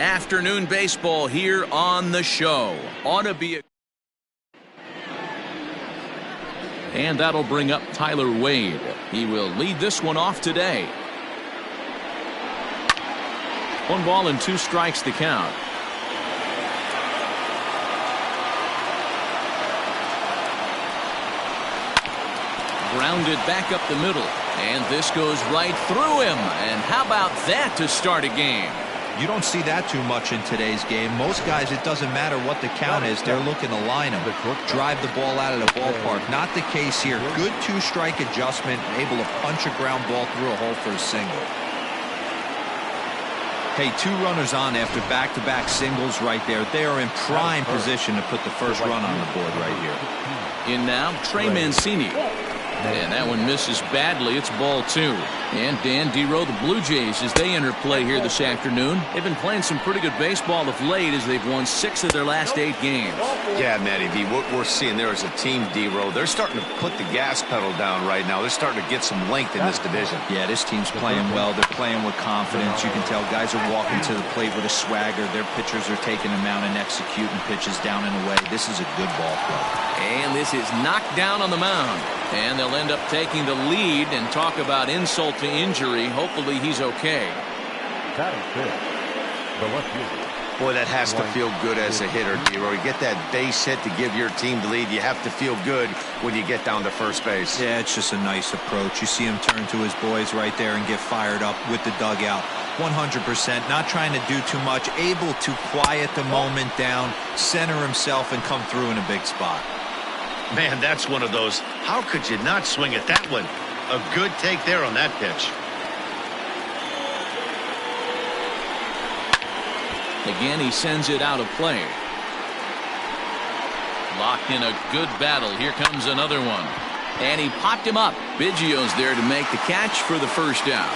Afternoon baseball here on the show. Ought to be a... And that'll bring up Tyler Wade. He will lead this one off today. 1 ball and 2 strikes to count. Grounded back up the middle, and this goes right through him. And how about that to start a game? You don't see that too much in today's game. Most guys, it doesn't matter what the count is, they're looking to line them, drive the ball out of the ballpark. Not the case here. Good 2-strike adjustment, able to punch a ground ball through a hole for a single. Hey, 2 runners on after back-to-back singles right there. They are in prime position to put the first run on the board right here. In now, Trey Mancini. And that one misses badly. It's ball 2. And Dan Dero, the Blue Jays, as they enter play here this afternoon. They've been playing some pretty good baseball of late as they've won 6 of their last 8 games. Yeah, Matty V, what we're seeing there is a team, Dero. They're starting to put the gas pedal down right now. They're starting to get some length in this division. Yeah, this team's playing well. They're playing with confidence. You can tell guys are walking to the plate with a swagger. Their pitchers are taking them out and executing pitches down and away. This is a good ball club. And this is knocked down on the mound. And they'll end up taking the lead, and talk about insult to injury. Hopefully he's okay. Boy, that has to feel good as a hitter, Dero. You get that base hit to give your team the lead. You have to feel good when you get down to first base. Yeah, it's just a nice approach. You see him turn to his boys right there and get fired up with the dugout. 100%, not trying to do too much, able to quiet the moment down, center himself, and come through in a big spot. Man, that's one of those. How could you not swing at that one? A good take there on that pitch. Again, he sends it out of play. Locked in a good battle. Here comes another one. And he popped him up. Biggio's there to make the catch for the first out.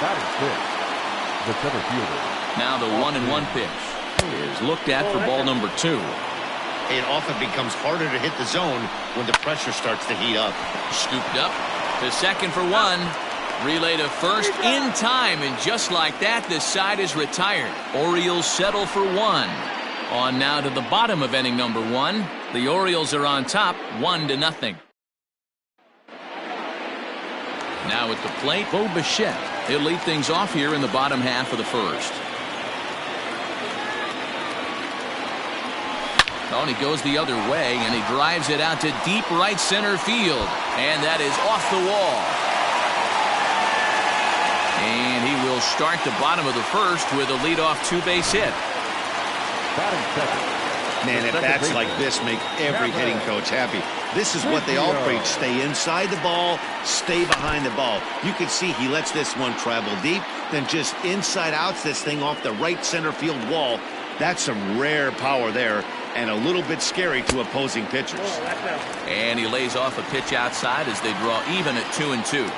That is good. The center fielder. Now the 1-1 pitch is looked at for ball number 2. It often becomes harder to hit the zone when the pressure starts to heat up. Scooped up to second for 1. Relay to first in time, and just like that, this side is retired. Orioles settle for 1. On now to the bottom of inning number 1. The Orioles are on top, 1-0. Now at the plate, Bo Bichette. He'll lead things off here in the bottom half of the first. Oh, and he goes the other way, and he drives it out to deep right center field. And that is off the wall. And he will start the bottom of the first with a leadoff 2-base hit. Man, at bats like this make every hitting coach happy. This is what they all preach. Stay inside the ball, stay behind the ball. You can see he lets this one travel deep, then just inside outs this thing off the right center field wall. That's some rare power there, and a little bit scary to opposing pitchers. And he lays off a pitch outside as they draw even at 2-2.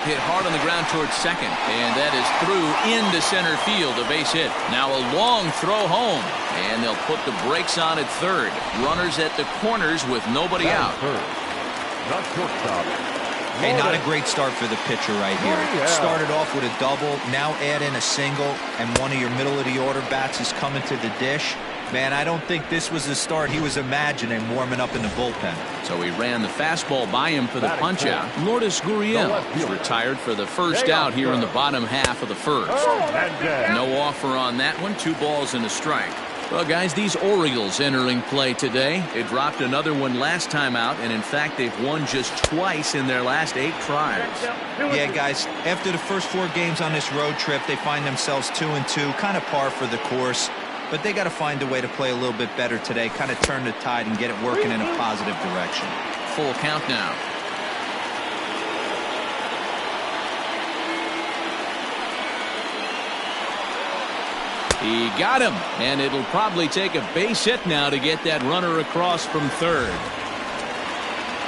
Hit hard on the ground towards second, and that is through into center field, a base hit. Now a long throw home, and they'll put the brakes on at third. Runners at the corners with nobody out. Hey, not a great start for the pitcher right here. Started off with a double, now add in a single, and one of your middle-of-the-order bats is coming to the dish. Man, I don't think this was the start he was imagining warming up in the bullpen. So he ran the fastball by him for the punch-out. Lourdes Gurriel is retired for the first out here in the bottom half of the first. No offer on that one. 2 balls and a strike. Well, guys, these Orioles entering play today. They dropped another one last time out, and in fact, they've won just twice in their last 8 tries. Yeah, guys, after the first 4 games on this road trip, they find themselves 2-2, kind of par for the course. But they got to find a way to play a little bit better today, kind of turn the tide and get it working in a positive direction. Full count now. He got him, and it'll probably take a base hit now to get that runner across from third.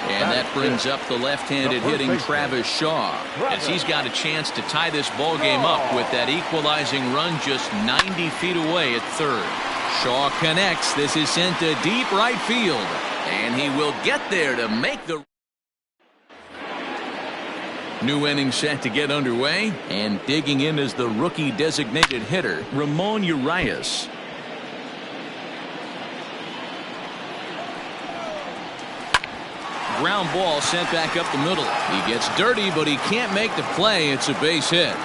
And that brings up the left-handed hitting Travis Shaw, as he's got a chance to tie this ball game up with that equalizing run just 90 feet away at third. Shaw connects. This is sent to deep right field, and he will get there to make the New inning set to get underway, and digging in is the rookie designated hitter, Ramon Urias. Ground ball sent back up the middle. He gets dirty, but he can't make the play. It's a base hit.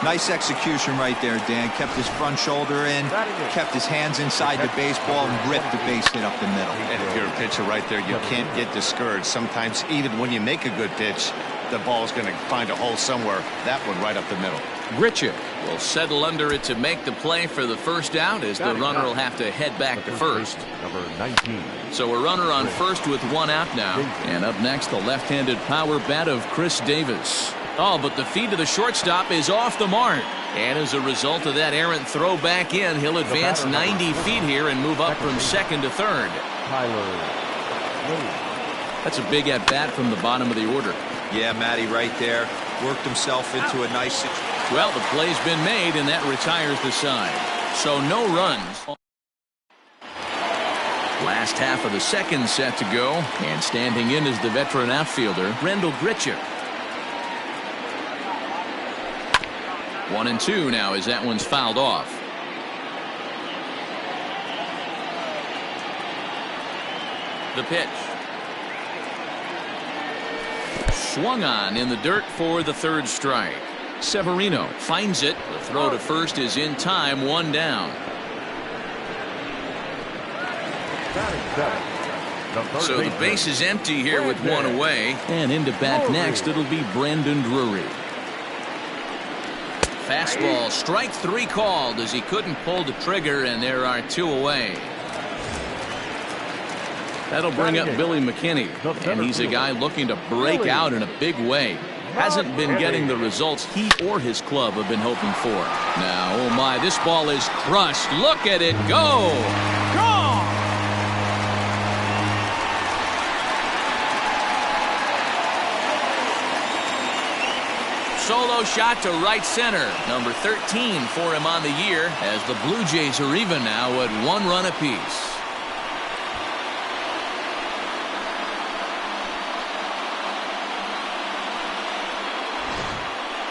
Nice execution right there, Dan. Kept his front shoulder in, kept his hands inside the baseball, and ripped the base hit up the middle. And if you're a pitcher right there, you can't get discouraged. Sometimes even when you make a good pitch, the ball's going to find a hole somewhere. That one right up the middle. Grichuk will settle under it to make the play for the first out, as the runner will have to head back to first. Number 19. So a runner on first with one out now. And up next, the left-handed power bat of Chris Davis. Oh, but the feed to the shortstop is off the mark. And as a result of that errant throw back in, he'll advance 90 feet here and move up from second to third. That's a big at-bat from the bottom of the order. Yeah, Matty, right there. Worked himself into a nice situation. Well, the play's been made, and that retires the side. So no runs. Last half of the second set to go, and standing in is the veteran outfielder, Rendell Grichuk. 1-2 now as that one's fouled off. The pitch. Swung on in the dirt for the third strike. Severino finds it. The throw to first is in time, one down. So the base is empty here with one away. And into bat next, it'll be Brandon Drury. Fastball, strike three called as he couldn't pull the trigger, and there are two away. That'll bring up Billy McKinney, and he's a guy looking to break out in a big way. Hasn't been getting the results he or his club have been hoping for. Now, oh my, this ball is crushed. Look at it go! Gone! Solo shot to right center. Number 13 for him on the year, as the Blue Jays are even now at one run apiece.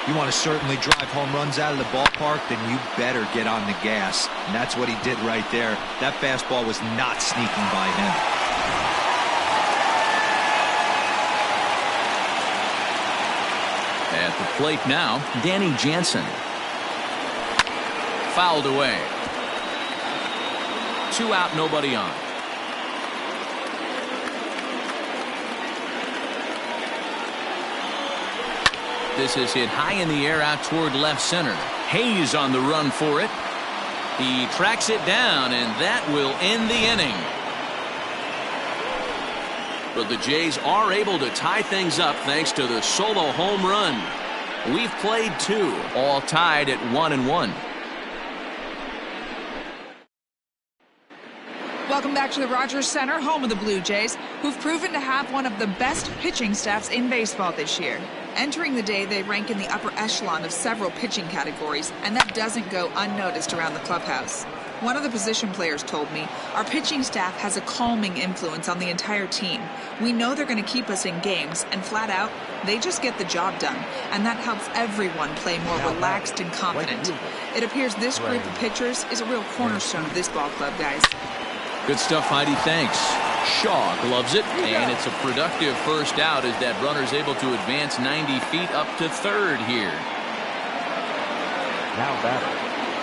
You want to certainly drive home runs out of the ballpark, then you better get on the gas. And that's what he did right there. That fastball was not sneaking by him. At the plate now, Danny Jansen. Fouled away. 2 out, nobody on. This is hit high in the air out toward left center. Hayes on the run for it. He tracks it down, and that will end the inning. But the Jays are able to tie things up thanks to the solo home run. We've played 2, all tied at 1-1. Welcome back to the Rogers Center, home of the Blue Jays, who've proven to have one of the best pitching staffs in baseball this year. Entering the day, they rank in the upper echelon of several pitching categories, and that doesn't go unnoticed around the clubhouse. One of the position players told me, our pitching staff has a calming influence on the entire team. We know they're going to keep us in games, and flat out, they just get the job done, and that helps everyone play more relaxed and confident. It appears this group of pitchers is a real cornerstone of this ball club, guys. Good stuff, Heidi. Thanks. Shaw gloves it, and it's a productive first out as that runner's able to advance 90 feet up to third here. Now batter,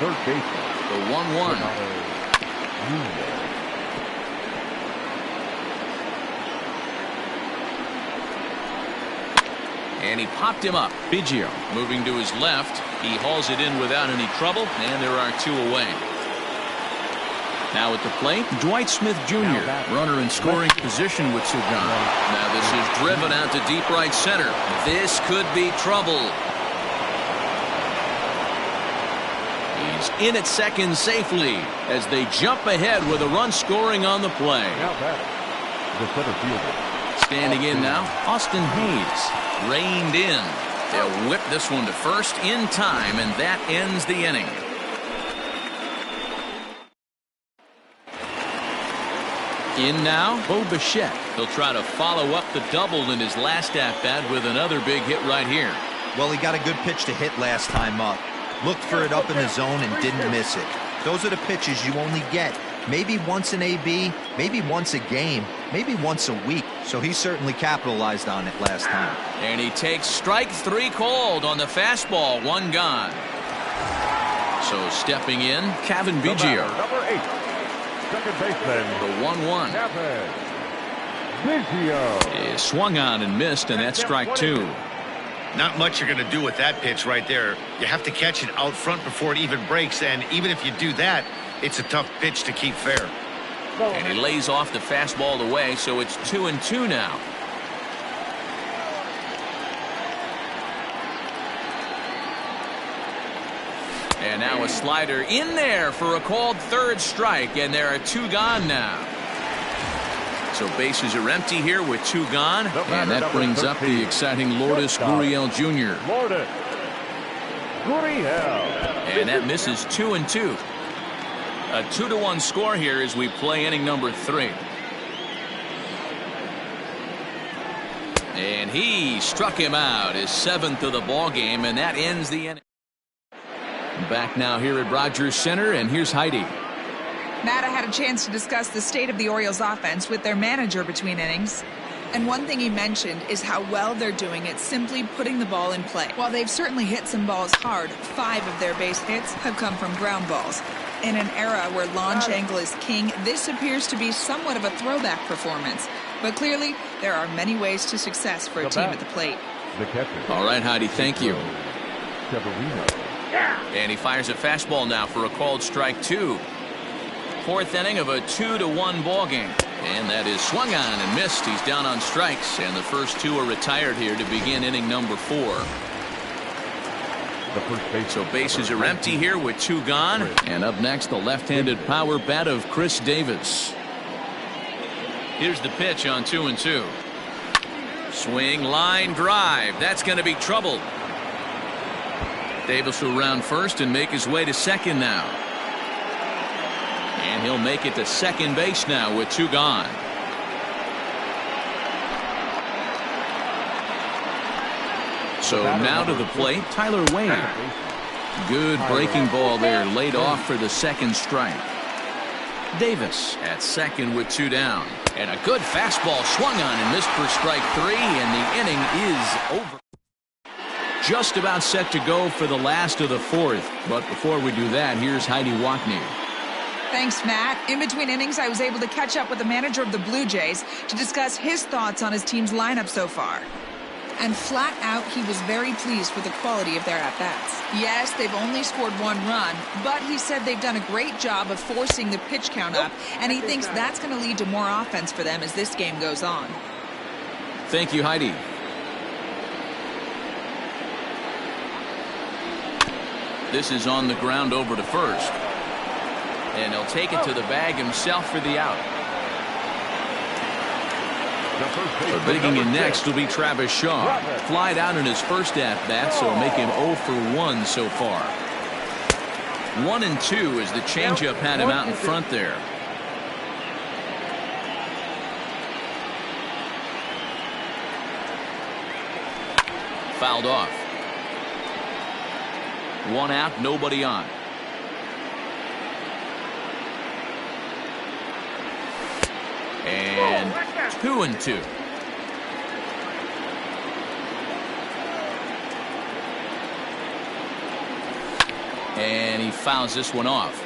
third baseman. The 1-1. And he popped him up. Biggio moving to his left. He hauls it in without any trouble, and there are 2 away. Now at the plate, Dwight Smith Jr., runner in scoring position with Sugan. Now this is driven out to deep right center. This could be trouble. He's in at second safely as they jump ahead with a run scoring on the play. The center fielder. Standing in now, Austin Hayes. Reined in. They'll whip this one to first in time, and that ends the inning. In now, Bo Bichette. He'll try to follow up the double in his last at-bat with another big hit right here. Well, he got a good pitch to hit last time up. Looked for it up in the zone and didn't miss it. Those are the pitches you only get maybe once in AB, maybe once a game, maybe once a week. So he certainly capitalized on it last time. And he takes strike 3 called on the fastball. 1 gone. So stepping in, Kevin Biggio. Number 8, second baseman. The 1-1. Kevin Biggio. Is swung on and missed, and that's strike 2. Not much you're going to do with that pitch right there. You have to catch it out front before it even breaks, and even if you do that, it's a tough pitch to keep fair. And he lays off the fastball away, so it's 2-2 now. And now a slider in there for a called 3rd strike, and there are 2 gone now. So bases are empty here with 2 gone, and that brings up the exciting Lourdes Gurriel Jr. Lourdes Gurriel. And that misses 2-2. A 2-1 score here as we play inning number 3. And he struck him out, his 7th of the ball game, and that ends the inning. Back now here at Rogers Center, and here's Heidi. Matt, I had a chance to discuss the state of the Orioles offense with their manager between innings. And one thing he mentioned is how well they're doing at simply putting the ball in play. While they've certainly hit some balls hard, 5 of their base hits have come from ground balls. In an era where launch angle is king, this appears to be somewhat of a throwback performance. But clearly, there are many ways to success for a team at the plate. The catcher. All right, Heidi, thank you. Severino. And he fires a fastball now for a called strike 2. 4th inning of a 2-1 ball game. And that is swung on and missed. He's down on strikes, and the first 2 are retired here to begin inning number 4. So bases are empty here with 2 gone. And up next, the left-handed power bat of Chris Davis. Here's the pitch on 2-2. Swing, line, drive. That's going to be trouble. Davis will round first and make his way to second now. And he'll make it to second base now with 2 gone. So now to the plate, Tyler Wade. Good breaking ball there, laid off for the 2nd strike. Davis at second with 2 down. And a good fastball swung on and missed for strike 3, and the inning is over. Just about set to go for the last of the 4th. But before we do that, here's Heidi Watney. Thanks, Matt. In between innings, I was able to catch up with the manager of the Blue Jays to discuss his thoughts on his team's lineup so far. And flat out, he was very pleased with the quality of their at-bats. Yes, they've only scored 1 run, but he said they've done a great job of forcing the pitch count up, and he thinks that's going to lead to more offense for them as this game goes on. Thank you, Heidi. This is on the ground over to first. And he'll take it to the bag himself for the out. So digging in next will be Travis Shaw. Flied out in his first at-bat, so make him 0 for 1 so far. 1-2 as the changeup had him out in front there. Fouled off. 1 out, nobody on. And 2-2. And he fouls this one off.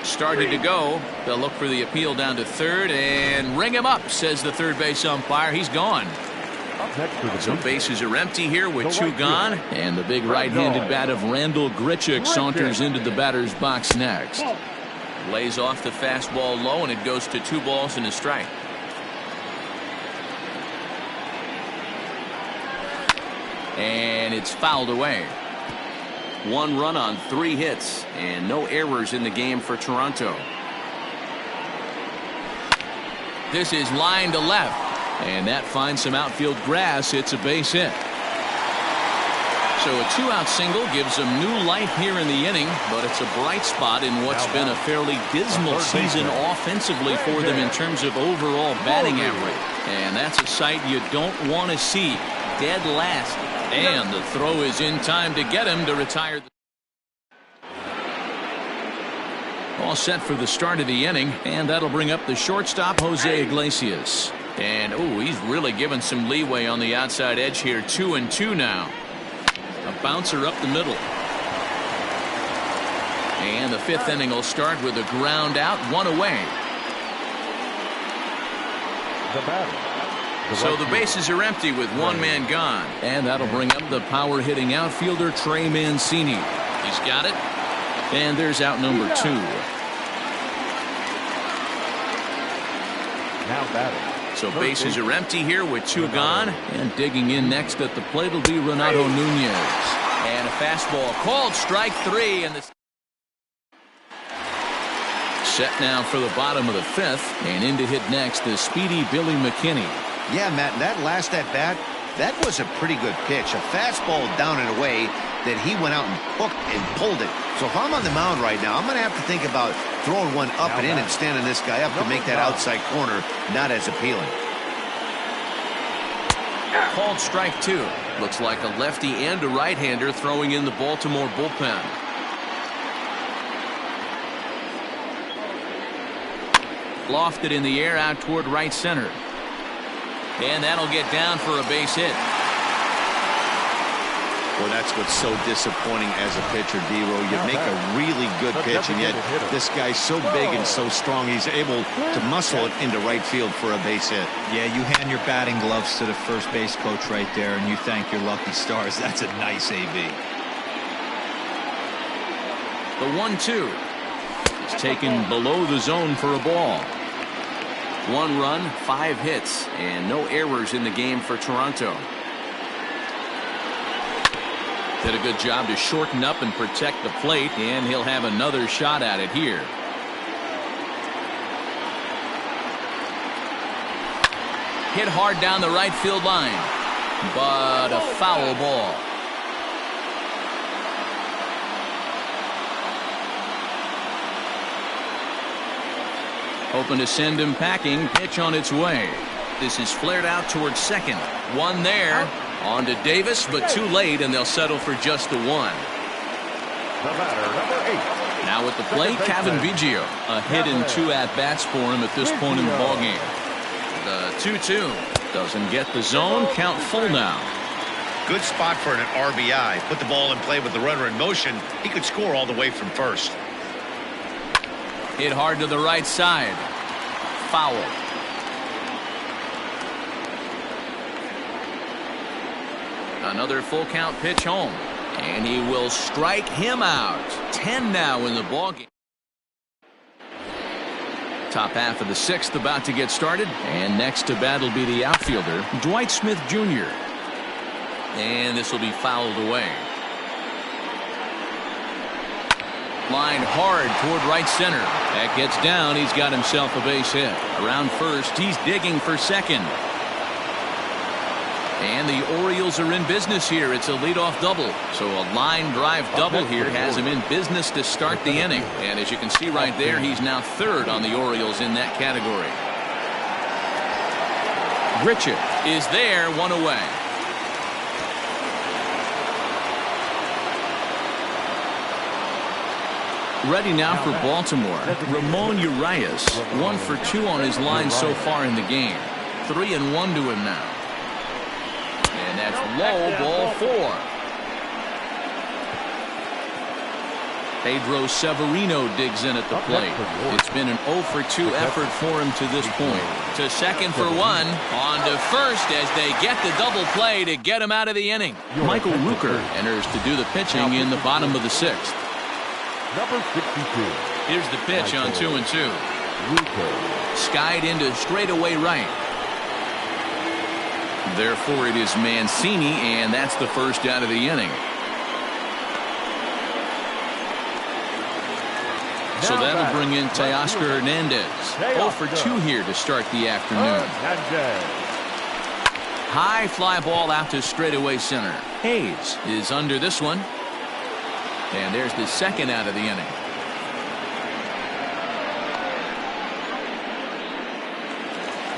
Started to go. They'll look for the appeal down to third and ring him up, says the third base umpire. He's gone. So bases are empty here with 2 gone, and the big right-handed bat of Randall Grichuk saunters into the batter's box next. Lays off the fastball low, and it goes to 2 balls and a strike. And it's fouled away. 1 run on 3 hits, and no errors in the game for Toronto. This is line to left. And that finds some outfield grass. It's a base hit. So a 2-out single gives them new life here in the inning, but it's a bright spot in what's been a fairly dismal season offensively for them in terms of overall batting average. And that's a sight you don't want to see. Dead last. And the throw is in time to get him to retire. All set for the start of the inning, and that'll bring up the shortstop, Jose Iglesias. And, oh, he's really given some leeway on the outside edge here. 2-2 now. A bouncer up the middle. And the 5th inning will start with a ground out, 1 away. So the bases are empty with 1 man gone. And that'll bring up the power-hitting outfielder, Trey Mancini. He's got it. And there's out number 2. Now batting. So bases are empty here with 2 gone. And digging in next at the plate will be Renato Nunez. And a fastball called strike 3. And the set now for the bottom of the 5th. And in to hit next the speedy Billy McKinney. Yeah, Matt, that last at bat, that was a pretty good pitch. A fastball down and away that he went out and hooked and pulled it. So if I'm on the mound right now, I'm going to have to think about throwing one up and in and standing this guy up to make that outside corner not as appealing. Called strike 2. Looks like a lefty and a right-hander throwing in the Baltimore bullpen. Lofted in the air out toward right center. And that'll get down for a base hit. Well, that's what's so disappointing as a pitcher, D-Row. You make a really good pitch, and yet this guy's so big and so strong, he's able to muscle it into right field for a base hit. Yeah, you hand your batting gloves to the first base coach right there, and you thank your lucky stars. That's a nice AB. The 1-2 is taken below the zone for a ball. 1 run, 5 hits, and no errors in the game for Toronto. Did a good job to shorten up and protect the plate, and he'll have another shot at it here. Hit hard down the right field line, but a foul ball. Hoping to send him packing. Pitch on its way. This is flared out towards second. 1 there. On to Davis, but too late, and they'll settle for just the 1. The batter, number 8. Now at the plate, Kevin Biggio. A hit and 2 at-bats for him at this point in the ballgame. The 2-2 doesn't get the zone. Count full now. Good spot for an RBI. Put the ball in play with the runner in motion. He could score all the way from first. Hit hard to the right side. Foul. Another full count pitch home. And he will strike him out. 10 now in the ballgame. Top half of the 6th about to get started. And next to bat will be the outfielder, Dwight Smith Jr. And this will be fouled away. Line hard toward right center. That gets down. He's got himself a base hit. Around first, he's digging for second. And the Orioles are in business here. It's a leadoff double. So a line drive double here has him in business to start the inning. And as you can see right there, he's now 3rd on the Orioles in that category. Richard is there, 1 away. Ready now for Baltimore. Ramon Urias, 1 for 2 on his line so far in the game. 3-1 to him now. And that's low, ball 4. Pedro Severino digs in at the plate. It's been an 0 for 2 effort for him to this point. To second for 1. On to first as they get the double play to get him out of the inning. Michael Rooker enters to do the pitching in the bottom of the 6th. Number 62. Here's the pitch on 2-2. Skied into straightaway right. Therefore, it is Mancini, and that's the first out of the inning. So that'll bring in Teoscar Hernandez. 0 for 2 here to start the afternoon. High fly ball out to straightaway center. Hayes is under this one. And there's the second out of the inning.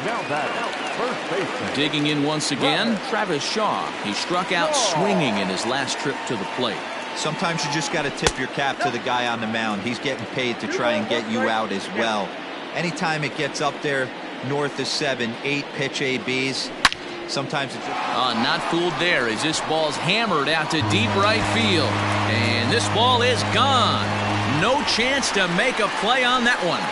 Now that first baseman. Digging in once again, Travis Shaw. He struck out swinging in his last trip to the plate. Sometimes you just got to tip your cap to the guy on the mound. He's getting paid to try and get you out as well. Anytime it gets up there north of 7, 8 pitch ABs, sometimes it's not fooled there as this ball's hammered out to deep right field. And this ball is gone. No chance to make a play on that one.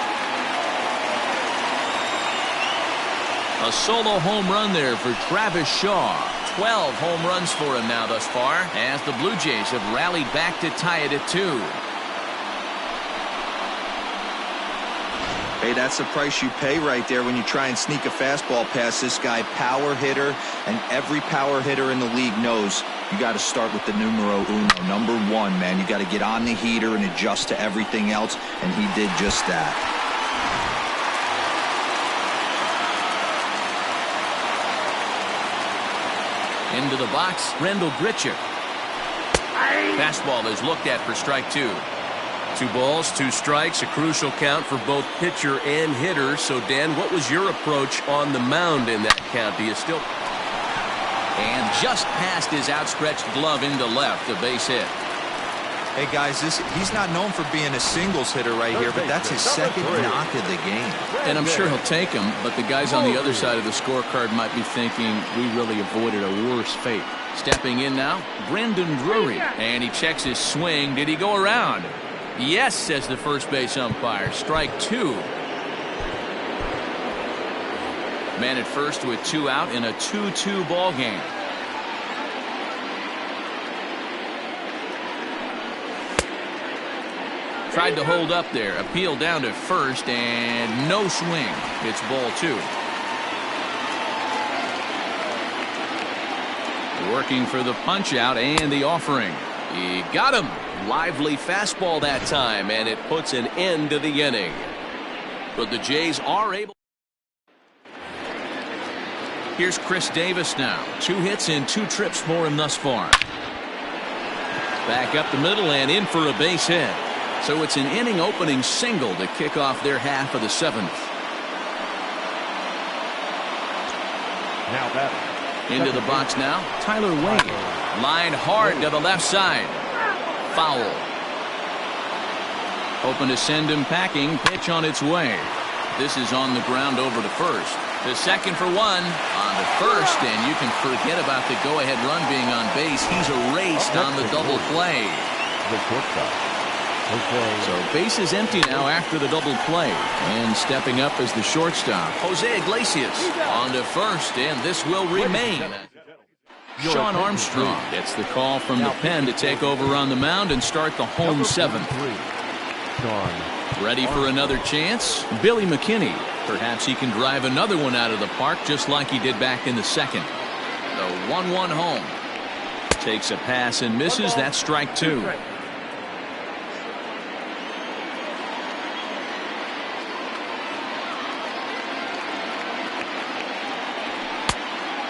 A solo home run there for Travis Shaw. 12 home runs for him now thus far, as the Blue Jays have rallied back to tie it at 2. Hey, that's the price you pay right there when you try and sneak a fastball past this guy. Power hitter, and every power hitter in the league knows you got to start with the numero uno, number 1, man. You got to get on the heater and adjust to everything else, and he did just that. Into the box, Rendell Gritcher. Fastball is looked at for strike 2. 2 balls, 2 strikes, a crucial count for both pitcher and hitter. So, Dan, what was your approach on the mound in that count? Do you still... And just past his outstretched glove into left, a base hit. Hey, guys, he's not known for being a singles hitter right here, but that's his second knock of the game. And I'm sure he'll take him, but the guys on the other side of the scorecard might be thinking we really avoided a worse fate. Stepping in now, Brandon Drury. And he checks his swing. Did he go around? Yes, says the first base umpire. Strike 2. Man at first with 2 out in a 2-2 ball game. Tried to hold up there. Appeal down to first, and no swing. It's ball 2. Working for the punch out and the offering. He got him. Lively fastball that time, and it puts an end to the inning. But the Jays are able. Here's Chris Davis now. 2 hits and 2 trips for him thus far. Back up the middle and in for a base hit. So it's an inning opening single to kick off their half of the 7th. Now that into the box now, Tyler Wade. Lined hard to the left side. Foul. Hoping to send him packing. Pitch on its way. This is on the ground over to first. The second for 1 on to first, and you can forget about the go-ahead run being on base. He's erased on the double play. the shortstop. So base is empty now after the double play. And stepping up as the shortstop, Jose Iglesias on to first, and this will remain. Sean Armstrong gets the call from the pen to take over on the mound and start the home 7th. Ready for another chance? Billy McKinney. Perhaps he can drive another one out of the park just like he did back in the second. The 1-1 home. Takes a pass and misses. That's strike 2.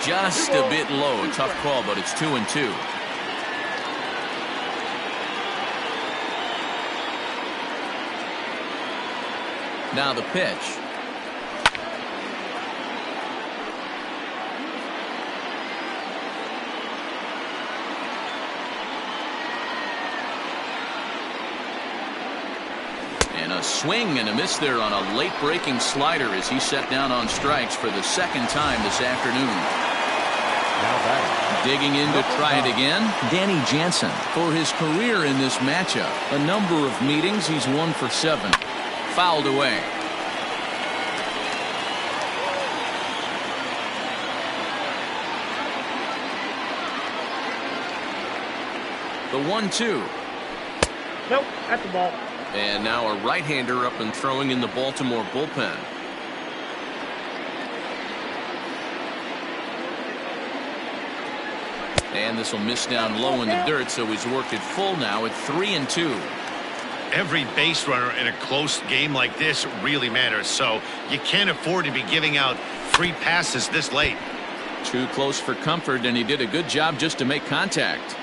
Just a bit low. Tough call, but it's 2-2. Now the pitch. And a swing and a miss there on a late breaking slider as he set down on strikes for the second time this afternoon. Digging in to try it again, Danny Jansen. For his career in this matchup, a number of meetings, he's 1 for 7. Fouled away. The 1-2. Nope, at the ball. And now a right-hander up and throwing in the Baltimore bullpen. And this will miss down low in the dirt, so he's worked it full now at 3-2. Every base runner in a close game like this really matters, so you can't afford to be giving out free passes this late. Too close for comfort, and he did a good job just to make contact.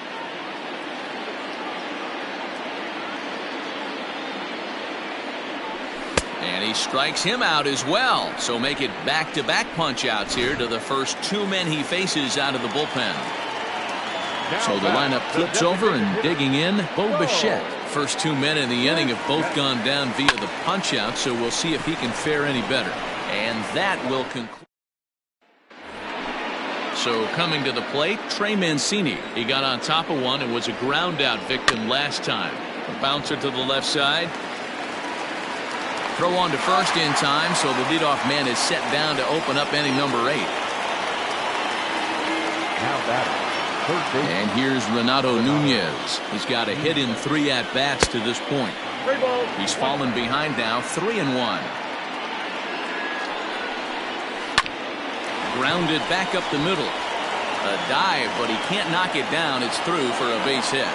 And he strikes him out as well. So make it back-to-back punch-outs here to the first two men he faces out of the bullpen. So the lineup flips over, and digging in, Bo Bichette. First two men in the inning have both gone down via the punch-out, so we'll see if he can fare any better. And that will conclude. So coming to the plate, Trey Mancini. He got on top of one and was a ground-out victim last time. A bouncer to the left side. Throw on to first in time, so the leadoff man is set down to open up inning number 8. Now batting, third base. And here's Renato Nunez. He's got a hit in 3 at-bats to this point. He's fallen behind now, 3-1. Grounded back up the middle. A dive, but he can't knock it down. It's through for a base hit.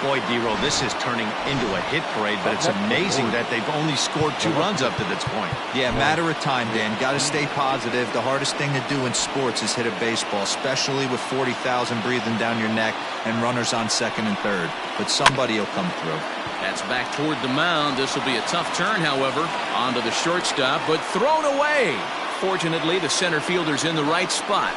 Boy, D-Roll, this is turning into a hit parade, but it's amazing that they've only scored 2 runs up to this point. Yeah, matter of time, Dan. Got to stay positive. The hardest thing to do in sports is hit a baseball, especially with 40,000 breathing down your neck and runners on second and third. But somebody will come through. That's back toward the mound. This will be a tough turn, however. Onto the shortstop, but thrown away. Fortunately, the center fielder's in the right spot.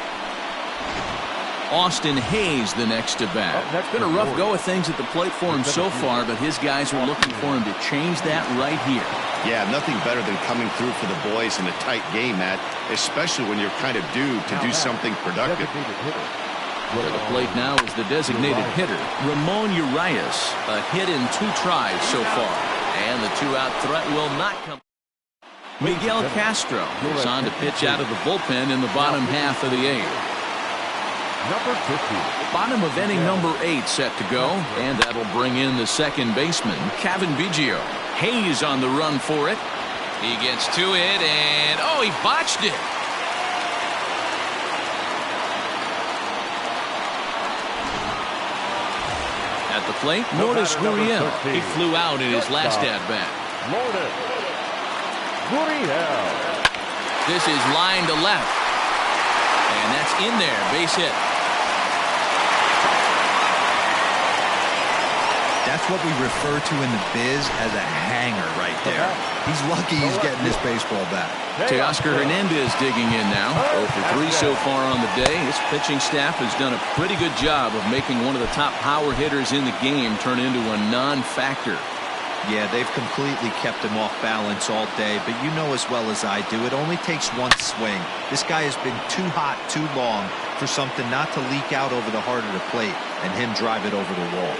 Austin Hayes the next to bat. It's been a rough go of things at the plate for him so far, but his guys are looking for him to change that right here. Yeah, nothing better than coming through for the boys in a tight game, Matt, especially when you're kind of due to do something productive. To the plate now is the designated hitter, Ramon Urias. A hit in 2 tries so far, and the 2-out threat will not come. Miguel Castro is on to pitch out of the bullpen in the bottom half of the 8th. Number 50. Bottom of inning number 8 set to go, and that'll bring in the second baseman, Cavan Biggio. Hayes on the run for it. He gets to it, and oh, he botched it. At the plate, Lourdes Gurriel. He flew out in his last at-bat. Lourdes Gurriel. This is line to left, and that's in there, base hit. That's what we refer to in the biz as a hanger right there. He's lucky he's getting this baseball back. Teoscar Hernandez digging in now. 0 for 3 so far on the day. His pitching staff has done a pretty good job of making one of the top power hitters in the game turn into a non-factor. Yeah, they've completely kept him off balance all day, but you know as well as I do, it only takes one swing. This guy has been too hot too long for something not to leak out over the heart of the plate and him drive it over the wall.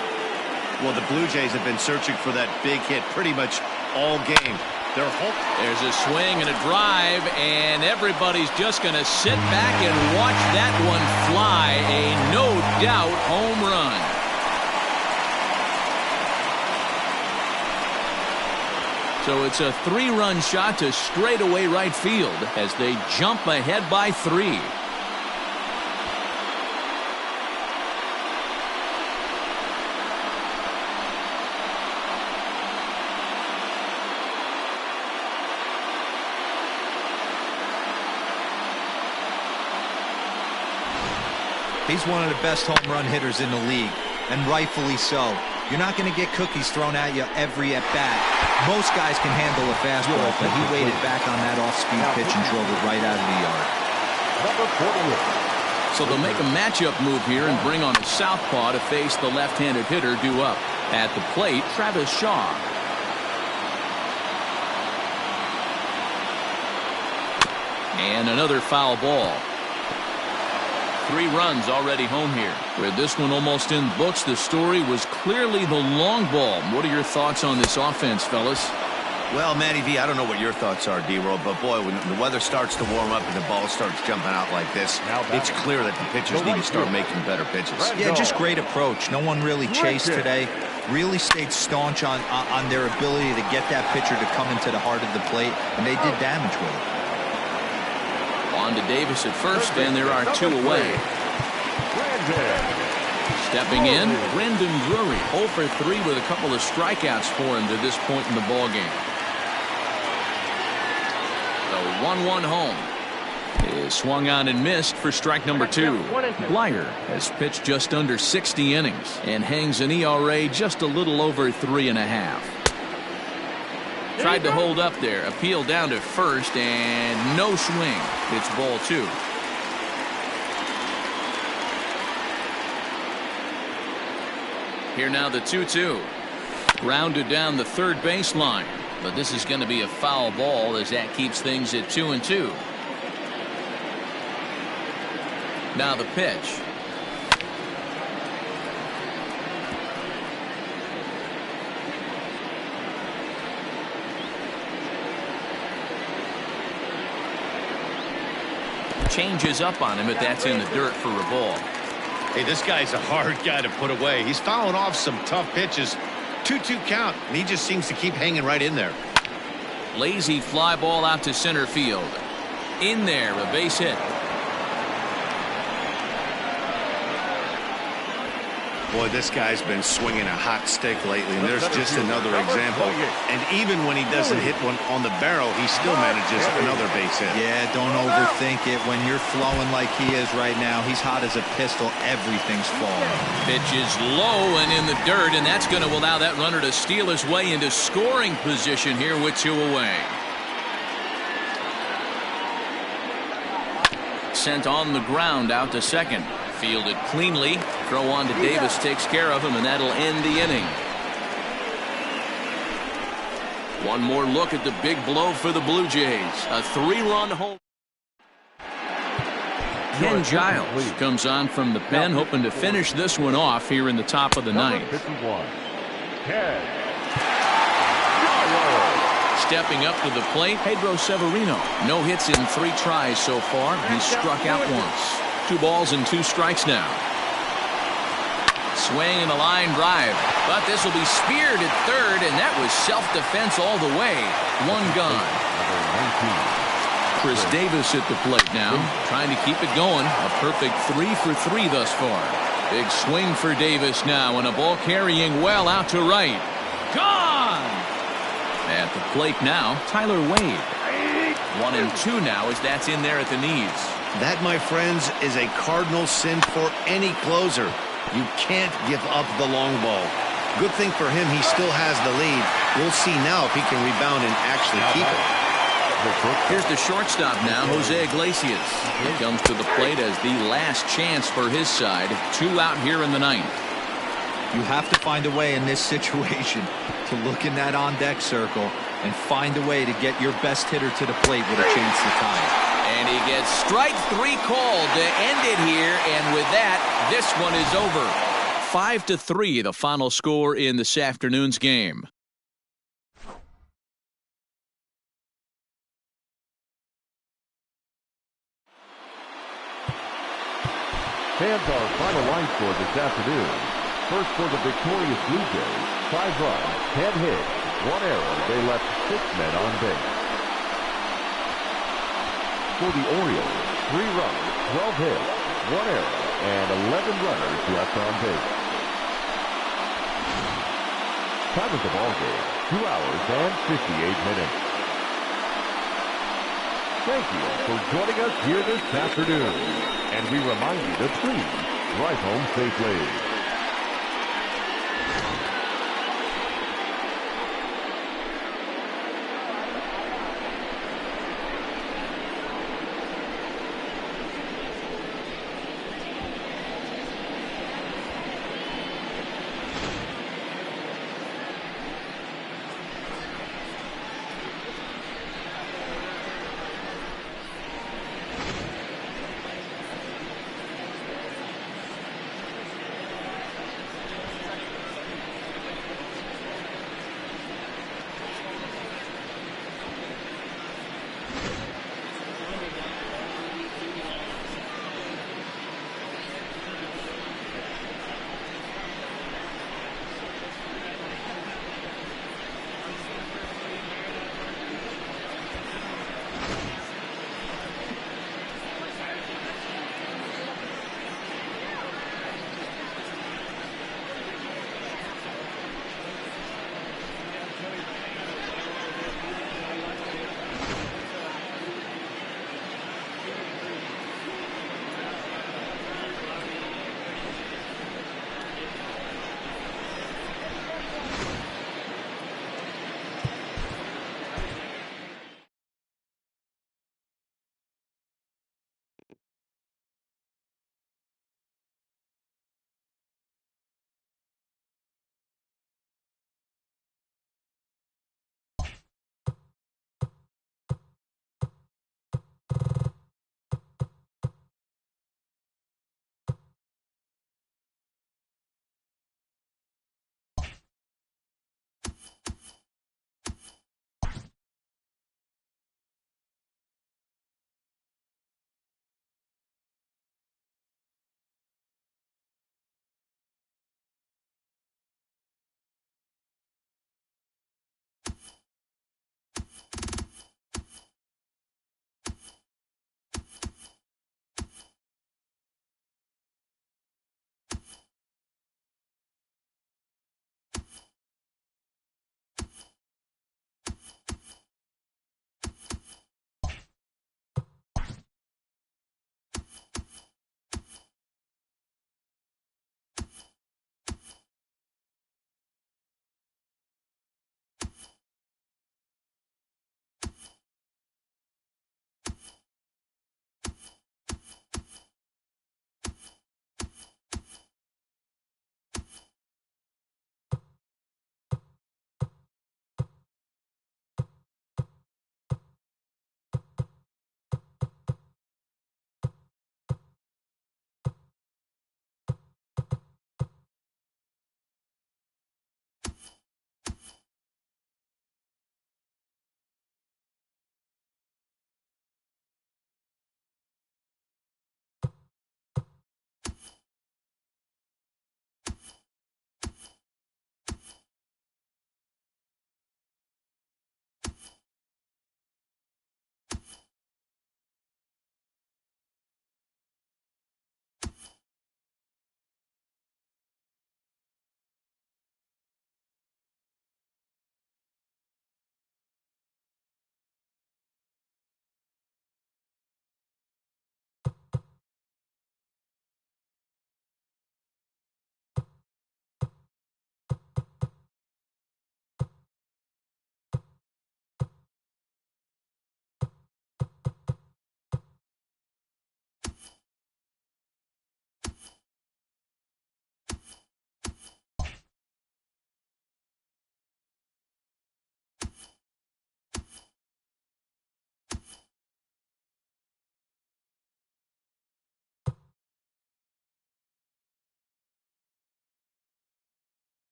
Well, the Blue Jays have been searching for that big hit pretty much all game. There's a swing and a drive, and everybody's just going to sit back and watch that one fly. A no-doubt home run. So it's a 3-run shot to straightaway right field as they jump ahead by 3. He's one of the best home run hitters in the league, and rightfully so. You're not going to get cookies thrown at you every at-bat. Most guys can handle a fastball, but he waited back on that off-speed pitch and drove it right out of the yard. So they'll make a matchup move here and bring on a southpaw to face the left-handed hitter due up. At the plate, Travis Shaw. And another foul ball. 3 runs already home here. With this one almost in books, the story was clearly the long ball. What are your thoughts on this offense, fellas? Well, Matty V, I don't know what your thoughts are, D-Roll, but boy, when the weather starts to warm up and the ball starts jumping out like this, it's clear that the pitchers need to start making better pitches. Yeah, just great approach. No one really chased today. Really stayed staunch on their ability to get that pitcher to come into the heart of the plate, and they did damage with it. On to Davis at first, and there are 2 away. Stepping in, Brendan Drury, 0 for 3 with a couple of strikeouts for him to this point in the ballgame. So 1-1 home. is swung on and missed for strike number 2. Blyer has pitched just under 60 innings and hangs an ERA just a little over 3.5. Tried to hold up there. Appeal down to first and no swing. It's ball 2. Here now the 2-2. Grounded down the third baseline. But this is going to be a foul ball as that keeps things at 2-2. Now the pitch. Changes up on him, but that's in the dirt for a ball. Hey, this guy's a hard guy to put away. He's fouling off some tough pitches. 2-2 count, and he just seems to keep hanging right in there. Lazy fly ball out to center field. In there, a base hit. Boy, this guy's been swinging a hot stick lately, and there's just another example. And even when he doesn't hit one on the barrel, he still manages another base hit. Yeah, don't overthink it. When you're flowing like he is right now, he's hot as a pistol. Everything's falling. Pitch is low and in the dirt, and that's going to allow that runner to steal his way into scoring position here with 2 away. Sent on the ground out to second. Fielded cleanly. Throw on to Davis takes care of him, and that'll end the inning. One more look at the big blow for the Blue Jays. A 3-run home. Ken Giles comes on from the pen, hoping to finish this one off here in the top of the ninth. Stepping up to the plate, Pedro Severino. No hits in 3 tries so far. He's struck out once. 2 balls and 2 strikes now. Swing and a line drive, but this will be speared at third, and that was self-defense all the way. 1 gone. Chris Davis at the plate now, trying to keep it going. A perfect 3 for 3 thus far. Big swing for Davis now, and a ball carrying well out to right. Gone! At the plate now, Tyler Wade. 1-2 now as that's in there at the knees. That, my friends, is a cardinal sin for any closer. You can't give up the long ball. Good thing for him, he still has the lead. We'll see now if he can rebound and actually keep it. Here's the shortstop now, Jose Iglesias. He comes to the plate as the last chance for his side. 2 out here in the ninth. You have to find a way in this situation to look in that on-deck circle and find a way to get your best hitter to the plate with a chance to tie. And he gets strike 3 called to end it here, and with that, this one is over. 5-3, the final score in this afternoon's game. Fans, our final line score this afternoon. First for the victorious Blue Jays, 5 runs, 10 hits, 1 error. They left 6 men on base. For the Orioles, 3 runs, 12 hits, 1 error, and 11 runners left on base. Time of the ball game, 2 hours and 58 minutes. Thank you for joining us here this afternoon. And we remind you to please drive home safely.